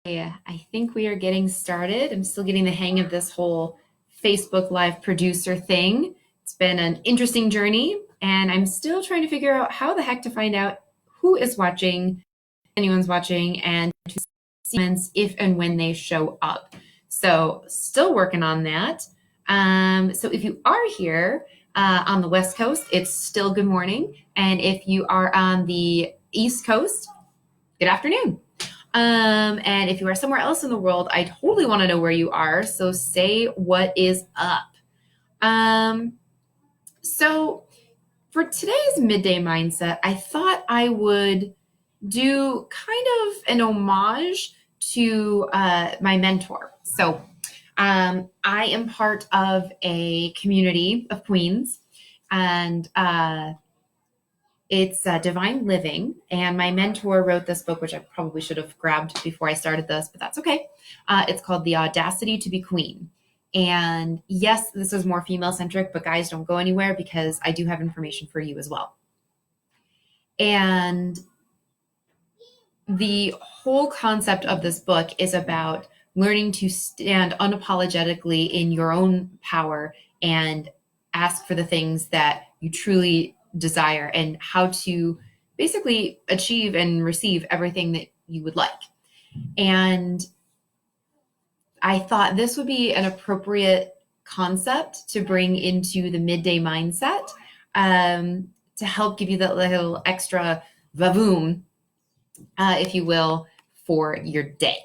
Yeah, I think we are getting started. I'm still getting the hang of this whole Facebook Live producer thing. It's been an interesting journey, and I'm still trying to figure out how the heck to find out who is watching, anyone's watching, and to see comments if and when they show up. So, still working on that. So, if you are here on the West Coast, it's still good morning. And if you are on the East Coast, good afternoon. And if you are somewhere else in the world, I totally want to know where you are. So say what is up. So for today's midday mindset, I thought I would do kind of an homage to my mentor. So I am part of a community of queens, and it's Divine Living, and my mentor wrote this book, which I probably should have grabbed before I started this, but that's okay. It's called The Audacity to be Queen. And yes, this is more female-centric, but guys, don't go anywhere because I do have information for you as well. And the whole concept of this book is about learning to stand unapologetically in your own power and ask for the things that you truly desire and how to basically achieve and receive everything that you would like. And I thought this would be an appropriate concept to bring into the midday mindset to help give you that little extra vavoom, if you will, for your day.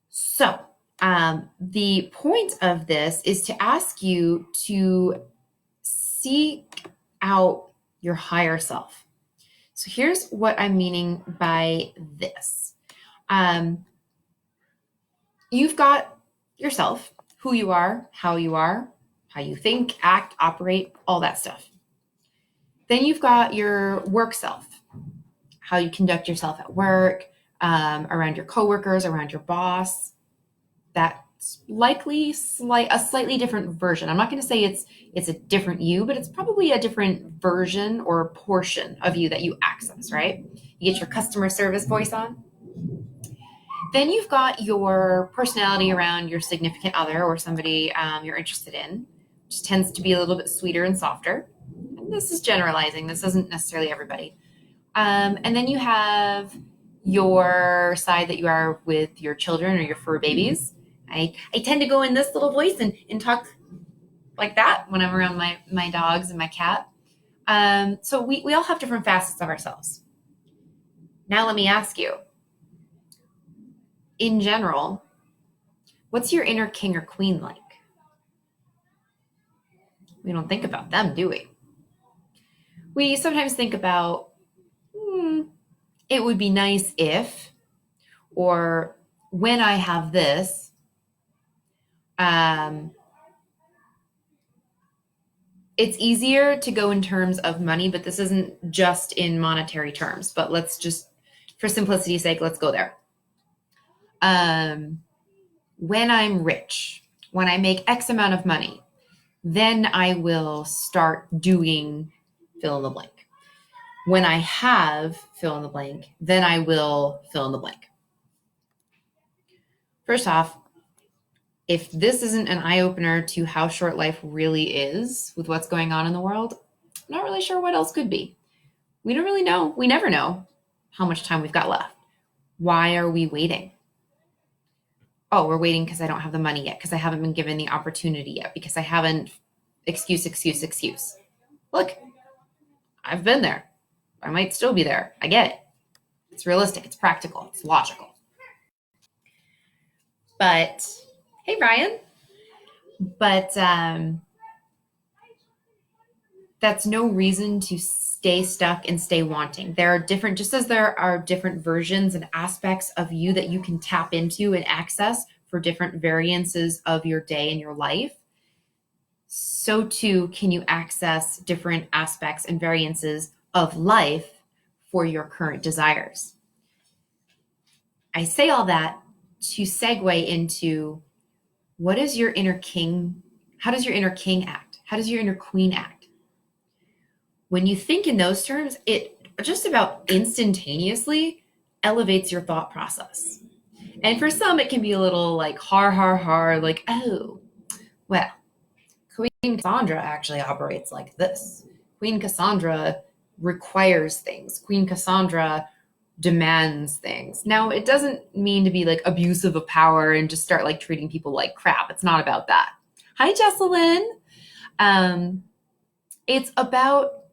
So the point of this is to ask you to seek out your higher self. So here's what I'm meaning by this. You've got yourself, who you are, how you think, act, operate, all that stuff. Then you've got your work self, how you conduct yourself at work, around your coworkers, around your boss. That's likely a slightly different version. I'm not going to say it's a different you, but it's probably a different version or portion of you that you access, right? You get your customer service voice on. Then you've got your personality around your significant other or somebody you're interested in, which tends to be a little bit sweeter and softer. And this is generalizing. This isn't necessarily everybody. And then you have your side that you are with your children or your fur babies. I tend to go in this little voice and talk like that when I'm around my dogs and my cat. So we all have different facets of ourselves. Now let me ask you, in general, what's your inner king or queen like? We don't think about them, do we? We sometimes think about, it would be nice if, or when I have this, it's easier to go in terms of money, but this isn't just in monetary terms. But let's just, for simplicity's sake, let's go there. When I'm rich, when I make X amount of money, then I will start doing fill in the blank. When I have fill in the blank, then I will fill in the blank. First off, if this isn't an eye-opener to how short life really is with what's going on in the world, I'm not really sure what else could be. We don't really know. We never know how much time we've got left. Why are we waiting? Oh, we're waiting because I don't have the money yet, because I haven't been given the opportunity yet, because I haven't, excuse. Look, I've been there. I might still be there. I get it. It's realistic. It's practical. It's logical. But, hey, Brian. But that's no reason to stay stuck and stay wanting. There are different, just as there are different versions and aspects of you that you can tap into and access for different variances of your day and your life, so too can you access different aspects and variances of life for your current desires. I say all that to segue into, what is your inner king? How does your inner king act? How does your inner queen act? When you think in those terms, it just about instantaneously elevates your thought process. And for some, it can be a little like har, like, oh, well, Queen Cassandra actually operates like this. Queen Cassandra requires things. Queen Cassandra demands things. Now, it doesn't mean to be like abusive of power and just start like treating people like crap. It's not about that. Hi, Jesselyn. It's about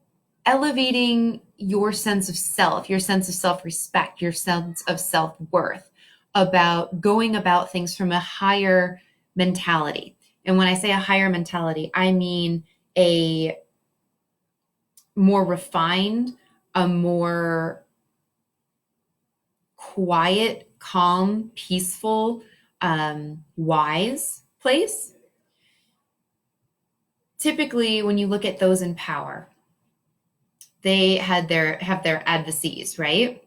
elevating your sense of self, your sense of self-respect, your sense of self-worth, about going about things from a higher mentality. And when I say a higher mentality, I mean a more refined, a more quiet, calm, peaceful, wise place. Typically, when you look at those in power, they have their adversaries, right?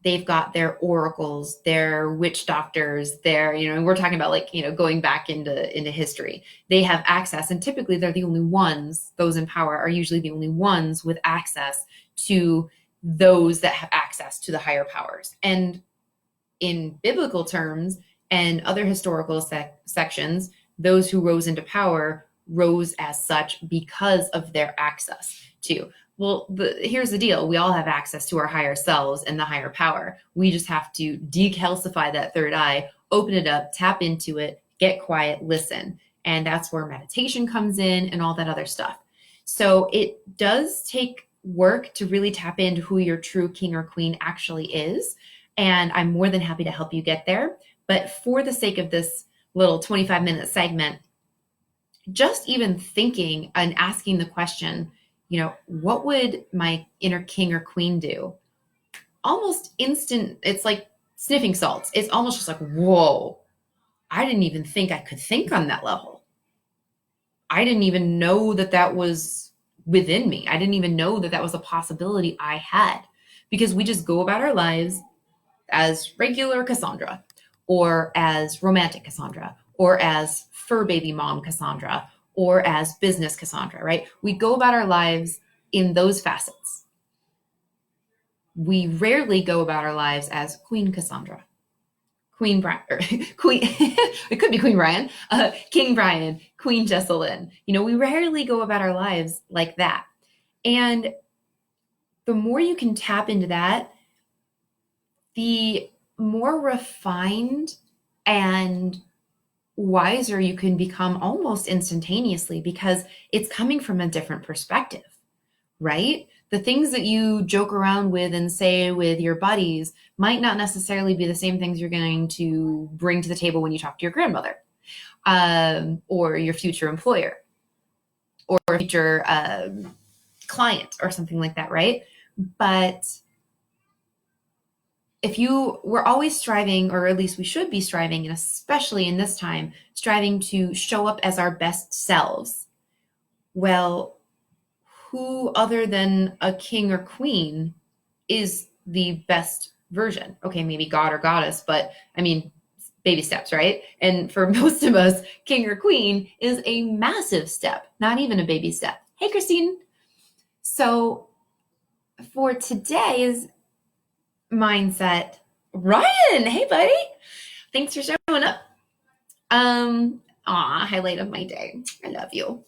They've got their oracles, their witch doctors, their, and we're talking about like, going back into history. They have access, and typically they're the only ones, those in power are usually the only ones with access to those that have access to the higher powers. And in biblical terms and other historical sections, those who rose into power rose as such because of their access to. Well, here's the deal. We all have access to our higher selves and the higher power. We just have to decalcify that third eye, open it up, tap into it, get quiet, listen. And that's where meditation comes in and all that other stuff. So it does take work to really tap into who your true king or queen actually is. And I'm more than happy to help you get there. But for the sake of this little 25-minute segment, just even thinking and asking the question, what would my inner king or queen do? Almost instant, it's like sniffing salts. It's almost just like, whoa, I didn't even think I could think on that level. I didn't even know that was within me. I didn't even know that was a possibility I had, because we just go about our lives as regular Cassandra, or as romantic Cassandra, or as fur baby mom Cassandra, or as business Cassandra, right? We go about our lives in those facets. We rarely go about our lives as Queen Cassandra, Queen Brian, Queen, it could be Queen Brian, King Brian, Queen Jesselyn. We rarely go about our lives like that. And the more you can tap into that, the more refined and wiser you can become almost instantaneously, because it's coming from a different perspective, right? The things that you joke around with and say with your buddies might not necessarily be the same things you're going to bring to the table when you talk to your grandmother, or your future employer, or future client, or something like that, right? But we're always striving, or at least we should be striving, and especially in this time, striving to show up as our best selves. Well, who other than a king or queen is the best version? Okay, maybe God or goddess, but I mean, baby steps, right? And for most of us, king or queen is a massive step, not even a baby step. Hey, Christine. So for today's mindset, Ryan, hey buddy, thanks for showing up. Highlight of my day. I love you.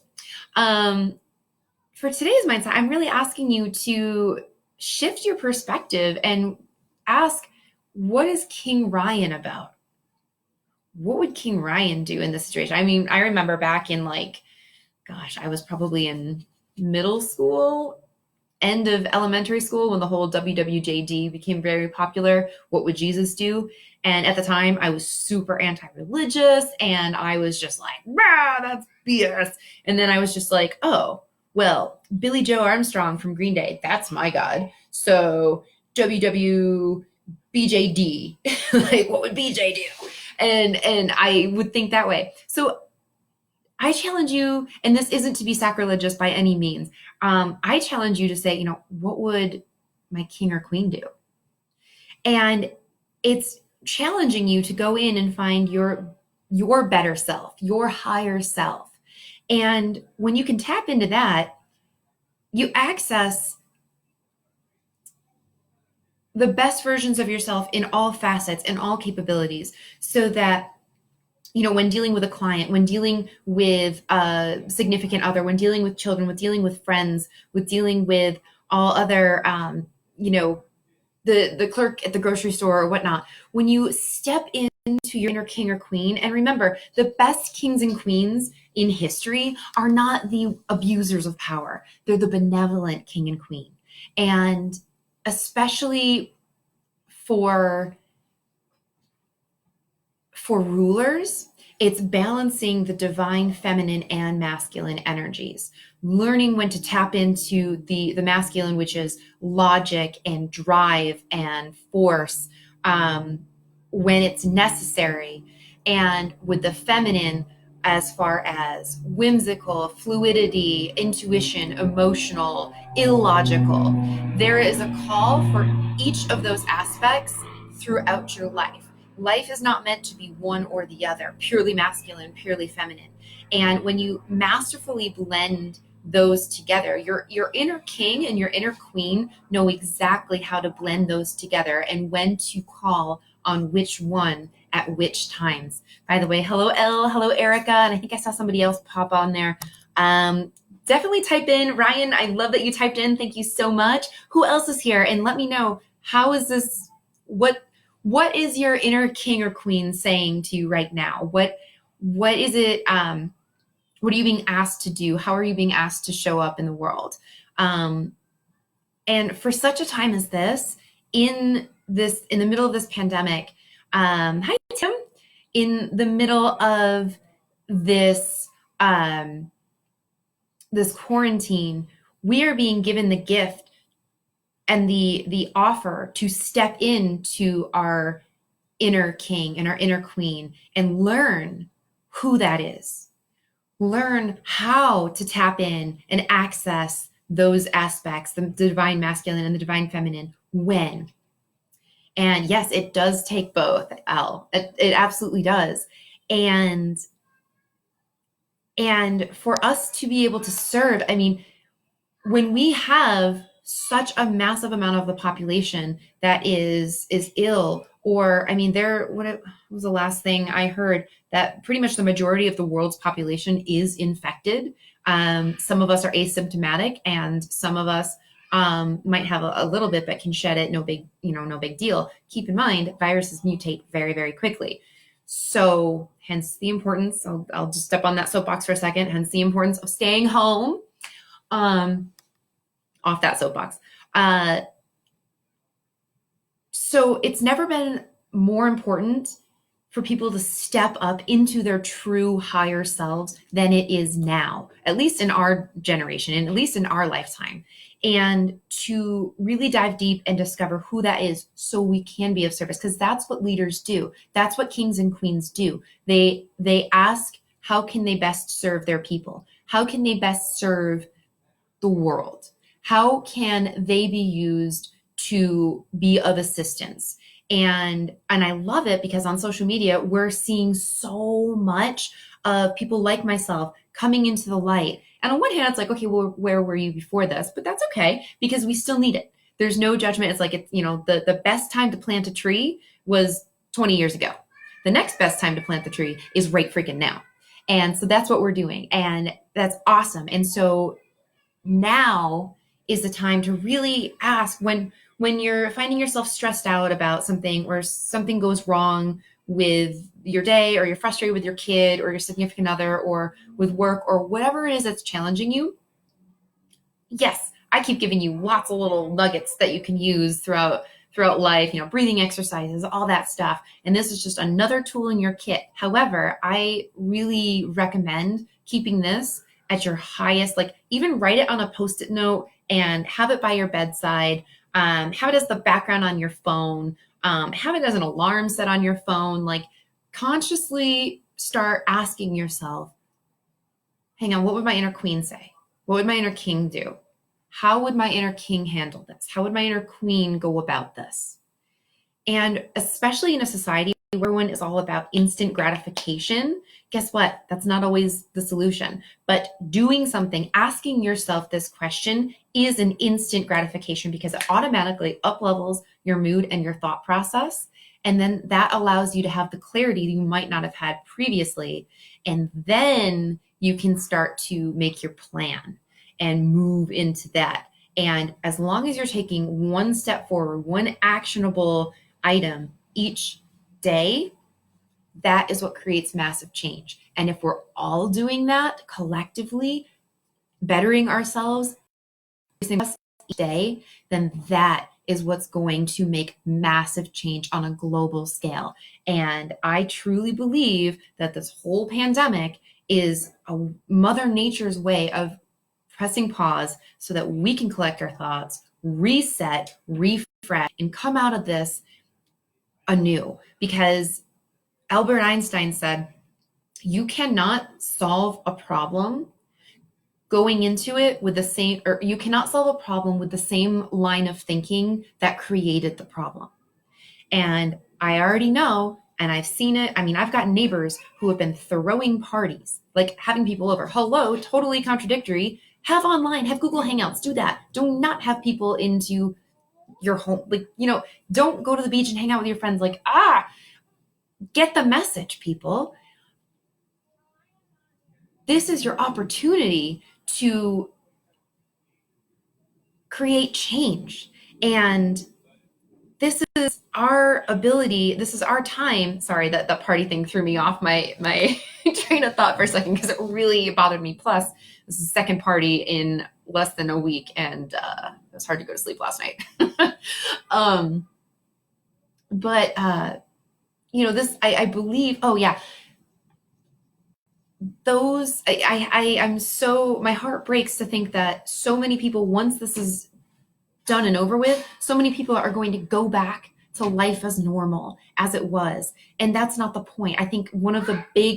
For today's mindset, I'm really asking you to shift your perspective and ask, what is King Ryan about? What would King Ryan do in this situation? I mean, I remember back in I was probably in middle school, end of elementary school, when the whole WWJD became very popular. What would Jesus do? And at the time, I was super anti-religious, and I was just like, that's BS. And then I was just like, oh, well, Billy Joe Armstrong from Green Day, that's my God. So WWBJD, like, what would BJ do? And I would think that way. So I challenge you, and this isn't to be sacrilegious by any means. I challenge you to say, what would my king or queen do? And it's challenging you to go in and find your better self, your higher self. And when you can tap into that, you access the best versions of yourself in all facets and all capabilities, so that, when dealing with a client, when dealing with a significant other, when dealing with children, with dealing with friends, with dealing with all other, the clerk at the grocery store or whatnot, when you step into your inner king or queen, and remember, the best kings and queens in history are not the abusers of power. They're the benevolent king and queen. And especially for rulers, it's balancing the divine feminine and masculine energies, learning when to tap into the masculine, which is logic and drive and force, when it's necessary, and with the feminine as far as whimsical, fluidity, intuition, emotional, illogical. There is a call for each of those aspects throughout your life. Life is not meant to be one or the other, purely masculine, purely feminine. And when you masterfully blend those together, your inner king and your inner queen know exactly how to blend those together and when to call on which one at which times. By the way, hello Elle, hello Erica, and I think I saw somebody else pop on there. Definitely type in, Ryan, I love that you typed in. Thank you so much. Who else is here? And let me know, how is this, what is your inner king or queen saying to you right now? What is it, what are you being asked to do? How are you being asked to show up in the world? And for such a time as this, in the middle of this pandemic, hi Tim, in the middle of this this quarantine, we are being given the gift and the offer to step into our inner king and our inner queen and learn who that is. Learn how to tap in and access those aspects, the divine masculine and the divine feminine, when. And yes, it does take both, Elle. It absolutely does. And for us to be able to serve, I mean, when we have such a massive amount of the population that is ill, or I mean, what was the last thing I heard? That pretty much the majority of the world's population is infected. Some of us are asymptomatic, and some of us might have a little bit, but can shed it. No big deal. Keep in mind, viruses mutate very, very quickly. So hence the importance, I'll just step on that soapbox for a second, hence the importance of staying home. Off that soapbox. So it's never been more important for people to step up into their true higher selves than it is now, at least in our generation and at least in our lifetime, and to really dive deep and discover who that is so we can be of service, because that's what leaders do. That's what kings and queens do. They ask, how can they best serve their people? How can they best serve the world? How can they be used to be of assistance? And I love it because on social media, we're seeing so much of people like myself coming into the light. And on one hand, it's like, okay, well, where were you before this? But that's okay, because we still need it. There's no judgment. It's like, the best time to plant a tree was 20 years ago. The next best time to plant the tree is right freaking now. And so that's what we're doing. And that's awesome. And so now is the time to really ask, when you're finding yourself stressed out about something, or something goes wrong with your day, or you're frustrated with your kid or your significant other, or with work, or whatever it is that's challenging you. Yes, I keep giving you lots of little nuggets that you can use throughout life, breathing exercises, all that stuff. And this is just another tool in your kit. However, I really recommend keeping this at your highest, like even write it on a Post-it note and have it by your bedside. Have it as the background on your phone. Have it as an alarm set on your phone. Like, consciously start asking yourself, hang on, what would my inner queen say? What would my inner king do? How would my inner king handle this? How would my inner queen go about this? And especially in a society everyone is all about instant gratification, guess what? That's not always the solution. But doing something, asking yourself this question is an instant gratification because it automatically up-levels your mood and your thought process. And then that allows you to have the clarity you might not have had previously. And then you can start to make your plan and move into that. And as long as you're taking one step forward, one actionable item each day, that is what creates massive change. And if we're all doing that collectively, bettering ourselves each day, then that is what's going to make massive change on a global scale. And I truly believe that this whole pandemic is a Mother Nature's way of pressing pause so that we can collect our thoughts, reset, refresh, and come out of this anew. Because Albert Einstein said, you cannot solve a problem going into it with the same, or you cannot solve a problem with the same line of thinking that created the problem. And I already know, and I've seen it. I mean, I've got neighbors who have been throwing parties, like having people over. Hello, totally contradictory. Have online, have Google Hangouts, do that. Do not have people into your home. Like, don't go to the beach and hang out with your friends. Like, get the message, people. This is your opportunity to create change. And this is our ability. This is our time. Sorry, that party thing threw me off my train of thought for a second because it really bothered me. Plus, this is the second party in less than a week, and it was hard to go to sleep last night. This, I believe, oh yeah, I'm so, my heart breaks to think that so many people, once this is done and over with, so many people are going to go back to life as normal as it was. And that's not the point. I think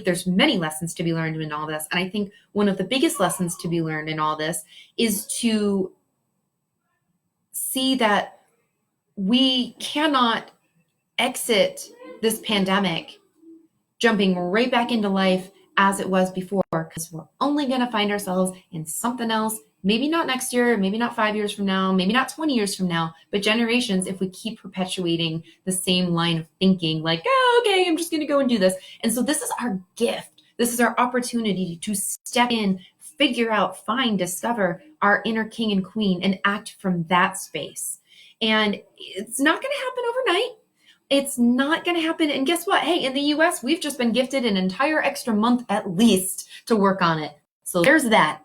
there's many lessons to be learned in all this. And I think one of the biggest lessons to be learned in all this is to see that we cannot exit this pandemic jumping right back into life as it was before, because we're only going to find ourselves in something else. Maybe not next year, maybe not 5 years from now, maybe not 20 years from now, but generations if we keep perpetuating the same line of thinking, like, oh, okay, I'm just going to go and do this. And so this is our gift. This is our opportunity to step in, figure out, find, discover our inner king and queen, and act from that space. And it's not going to happen overnight. It's not going to happen. And guess what? Hey, in the US, we've just been gifted an entire extra month at least to work on it. So there's that.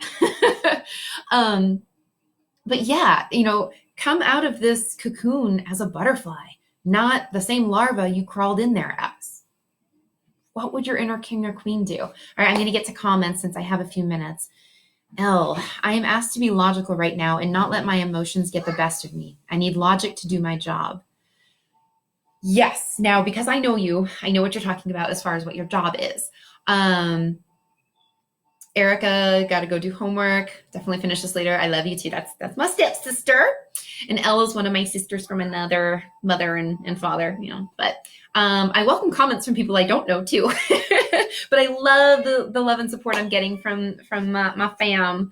But yeah, come out of this cocoon as a butterfly, not the same larva you crawled in there as. What would your inner king or queen do? All right, I'm going to get to comments since I have a few minutes. L, I am asked to be logical right now and not let my emotions get the best of me. I need logic to do my job. Yes. Now, because I know you, I know what you're talking about as far as what your job is. Erica, got to go do homework. Definitely finish this later. I love you too. That's my stepsister. And Elle is one of my sisters from another mother and father, But I welcome comments from people I don't know too. But I love the love and support I'm getting from my fam.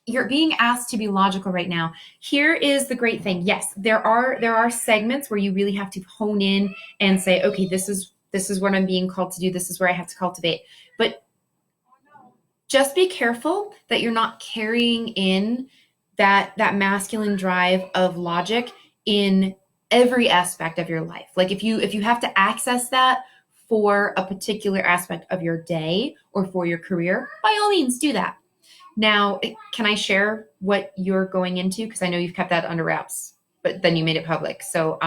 You're being asked to be logical right now. Here is the great thing. Yes, there are segments where you really have to hone in and say, okay, this is what I'm being called to do. This is where I have to cultivate. But just be careful that you're not carrying in that masculine drive of logic in every aspect of your life. Like if you have to access that for a particular aspect of your day or for your career, by all means do that. Now, can I share what you're going into? Because I know you've kept that under wraps, but then you made it public. So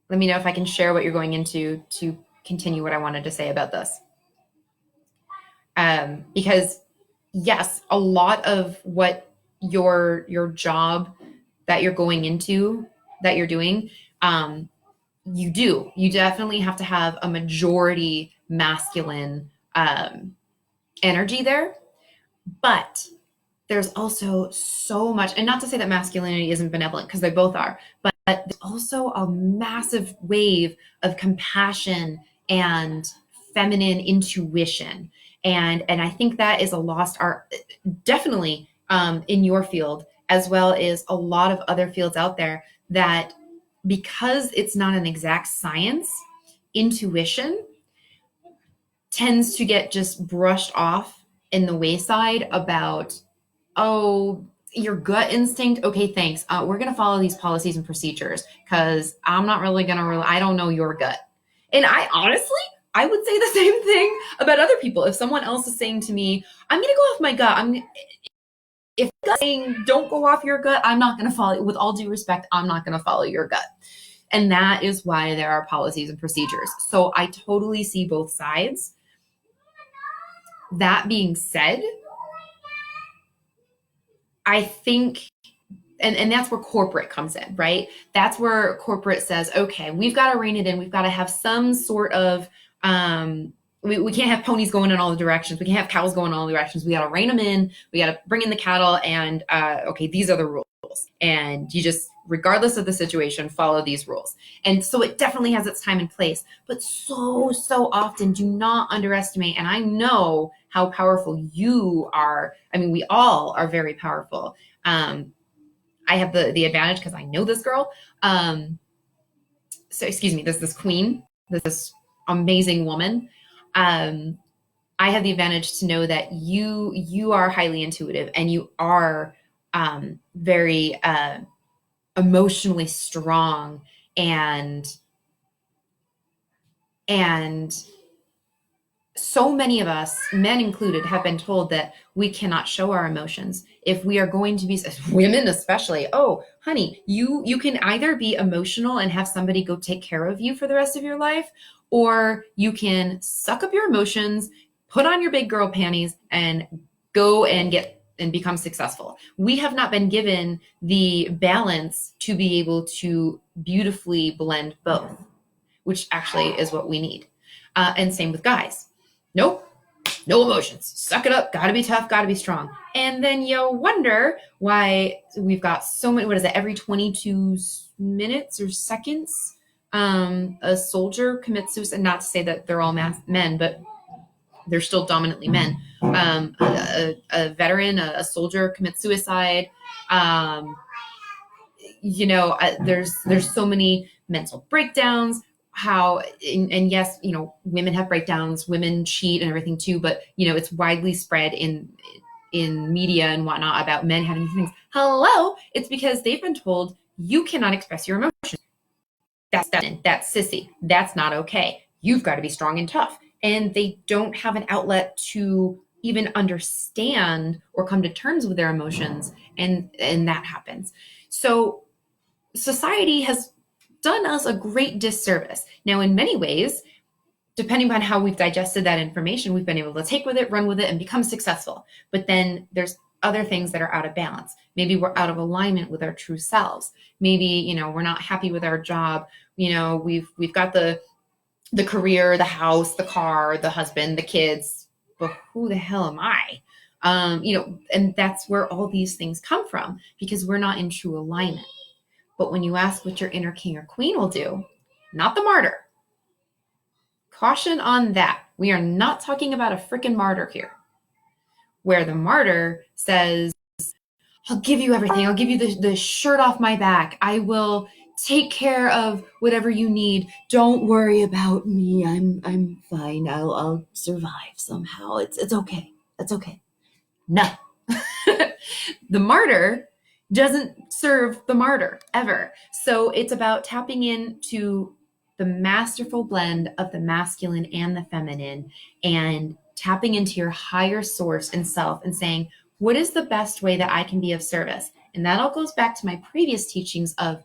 let me know if I can share what you're going into to continue what I wanted to say about this. Because yes, a lot of what your job that you're going into, that you're doing, you definitely have to have a majority masculine energy there. But there's also so much, and not to say that masculinity isn't benevolent, because they both are, but but there's also a massive wave of compassion and feminine intuition. And I think that is a lost art, definitely in your field, as well as a lot of other fields out there, that because it's not an exact science, intuition tends to get just brushed off in the wayside about, oh, your gut instinct. Okay, thanks. We're going to follow these policies and procedures because I'm not really going to I don't know your gut. And I honestly, I would say the same thing about other people. If someone else is saying to me, I'm going to go off my gut. If gut saying don't go off your gut, I'm not going to follow. With all due respect, I'm not going to follow your gut. And that is why there are policies and procedures. So I totally see both sides. That being said, I think, and that's where corporate comes in, right? That's where corporate says, okay, we've got to rein it in. We've got to have some sort of, we can't have ponies going in all the directions. We can't have cows going in all the directions. We got to rein them in. We got to bring in the cattle, and okay, these are the rules. And you just, regardless of the situation, follow these rules. And so it definitely has its time and place, but so often, do not underestimate. And I know how powerful you are. I mean, we all are very powerful. I have the advantage because I know this girl. So excuse me, this queen, this amazing woman. I have the advantage to know that you are highly intuitive, and you are very emotionally strong, and so many of us, men included, have been told that we cannot show our emotions. If we are going to be, women especially, oh, honey, you can either be emotional and have somebody go take care of you for the rest of your life, or you can suck up your emotions, put on your big girl panties, and go and become successful. We have not been given the balance to be able to beautifully blend both, which actually is what we need. And same with guys. Nope, no emotions. Suck it up. Got to be tough. Got to be strong. And then you wonder why we've got so many. What is it? Every 22 minutes or seconds, a soldier commits suicide. Not to say that they're all men, but they're still dominantly men. A veteran, a soldier commits suicide. There's so many mental breakdowns. How, and yes, women have breakdowns, women cheat and everything too, but it's widely spread in media and whatnot about men having these things. Hello, it's because they've been told you cannot express your emotions. That's sissy. That's not okay. You've got to be strong and tough. And they don't have an outlet to even understand or come to terms with their emotions, and that happens. So society has done us a great disservice. Now, in many ways, depending on how we've digested that information, we've been able to take with it, run with it, and become successful. But then there's other things that are out of balance. Maybe we're out of alignment with our true selves. Maybe, we're not happy with our job. We've got the career, the house, the car, the husband, the kids, but who the hell am I? And that's where all these things come from, because we're not in true alignment. But when you ask what your inner king or queen will do, not the martyr. Caution on that. We are not talking about a freaking martyr here, where the martyr says, I'll give you everything. I'll give you the shirt off my back. I will take care of whatever you need. Don't worry about me. I'm fine. I'll survive somehow. It's okay. That's okay. No. The martyr doesn't serve the martyr ever. So it's about tapping into the masterful blend of the masculine and the feminine, and tapping into your higher source and self and saying, what is the best way that I can be of service? And that all goes back to my previous teachings of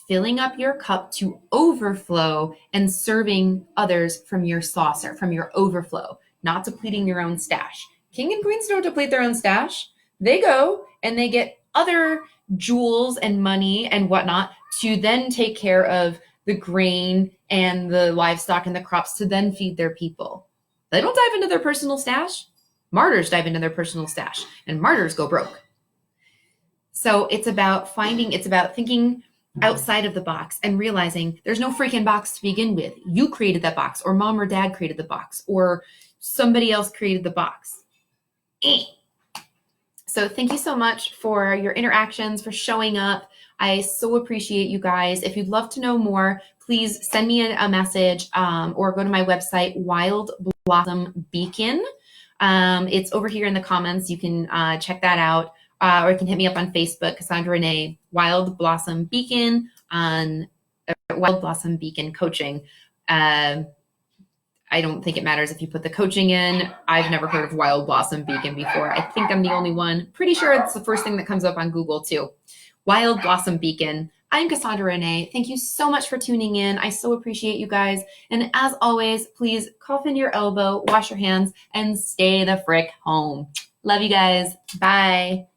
filling up your cup to overflow and serving others from your saucer, from your overflow, not depleting your own stash. King and queens don't deplete their own stash. They go and they get other jewels and money and whatnot to then take care of the grain and the livestock and the crops to then feed their people. They don't dive into their personal stash. Martyrs dive into their personal stash, and martyrs go broke. So it's about thinking outside of the box and realizing there's no freaking box to begin with. You created that box, or mom or dad created the box, or somebody else created the box. So thank you so much for your interactions, for showing up. I so appreciate you guys. If you'd love to know more, please send me a message or go to my website, Wild Blossom Beacon. It's over here in the comments. You can check that out. Or you can hit me up on Facebook, Cassandra Renee, Wild Blossom Beacon, on Wild Blossom Beacon Coaching. I don't think it matters if you put the coaching in. I've never heard of Wild Blossom Beacon before. I think I'm the only one. Pretty sure it's the first thing that comes up on Google too. Wild Blossom Beacon. I'm Cassandra Renee. Thank you so much for tuning in. I so appreciate you guys. And as always, please cough into your elbow, wash your hands, and stay the frick home. Love you guys. Bye.